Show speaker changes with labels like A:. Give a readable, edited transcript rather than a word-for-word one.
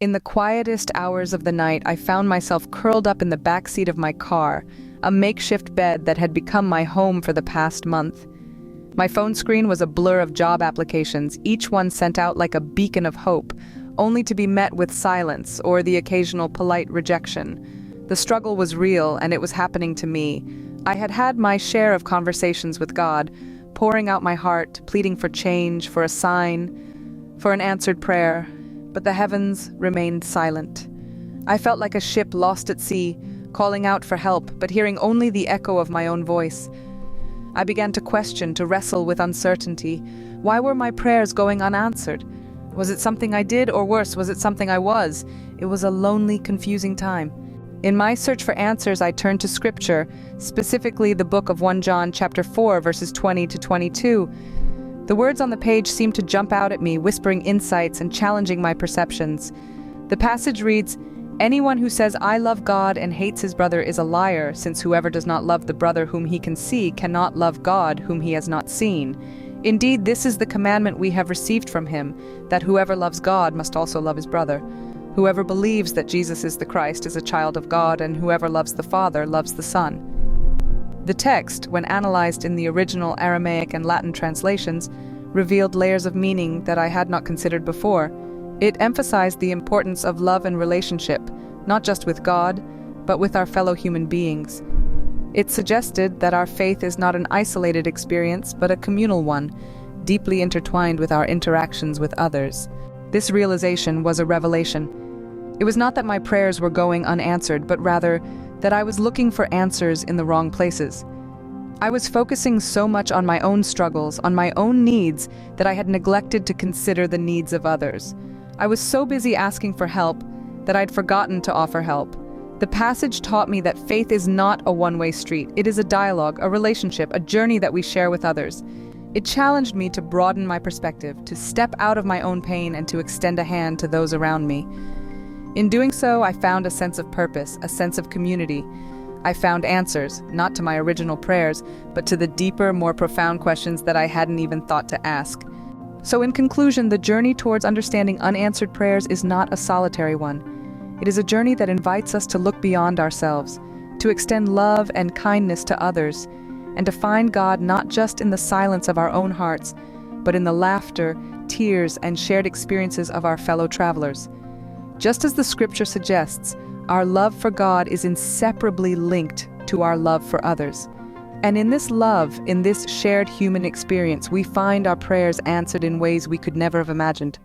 A: In the quietest hours of the night, I found myself curled up in the back seat of my car, a makeshift bed that had become my home for the past month. My phone screen was a blur of job applications, each one sent out like a beacon of hope, only to be met with silence or the occasional polite rejection. The struggle was real, and it was happening to me. I had had my share of conversations with God, pouring out my heart, pleading for change, for a sign, for an answered prayer. But the heavens remained silent. I felt like a ship lost at sea, calling out for help, but hearing only the echo of my own voice. I began to question, to wrestle with uncertainty. Why were my prayers going unanswered? Was it something I did, or worse, was it something I was? It was a lonely, confusing time. In my search for answers, I turned to Scripture, specifically the book of 1 John chapter 4, verses 20 to 22. The words on the page seemed to jump out at me, whispering insights and challenging my perceptions. The passage reads, "Anyone who says, 'I love God,' and hates his brother is a liar, since whoever does not love the brother whom he can see cannot love God whom he has not seen. Indeed, this is the commandment we have received from him, that whoever loves God must also love his brother. Whoever believes that Jesus is the Christ is a child of God, and whoever loves the Father loves the Son." The text, when analyzed in the original Aramaic and Latin translations, revealed layers of meaning that I had not considered before. It emphasized the importance of love and relationship, not just with God, but with our fellow human beings. It suggested that our faith is not an isolated experience, but a communal one, deeply intertwined with our interactions with others. This realization was a revelation. It was not that my prayers were going unanswered, but rather that I was looking for answers in the wrong places. I was focusing so much on my own struggles, on my own needs, that I had neglected to consider the needs of others. I was so busy asking for help that I'd forgotten to offer help. The passage taught me that faith is not a one-way street. It is a dialogue, a relationship, a journey that we share with others. It challenged me to broaden my perspective, to step out of my own pain and to extend a hand to those around me. In doing so, I found a sense of purpose, a sense of community. I found answers, not to my original prayers, but to the deeper, more profound questions that I hadn't even thought to ask. So in conclusion, the journey towards understanding unanswered prayers is not a solitary one. It is a journey that invites us to look beyond ourselves, to extend love and kindness to others, and to find God not just in the silence of our own hearts, but in the laughter, tears, and shared experiences of our fellow travelers. Just as the scripture suggests, our love for God is inseparably linked to our love for others. And in this love, in this shared human experience, we find our prayers answered in ways we could never have imagined.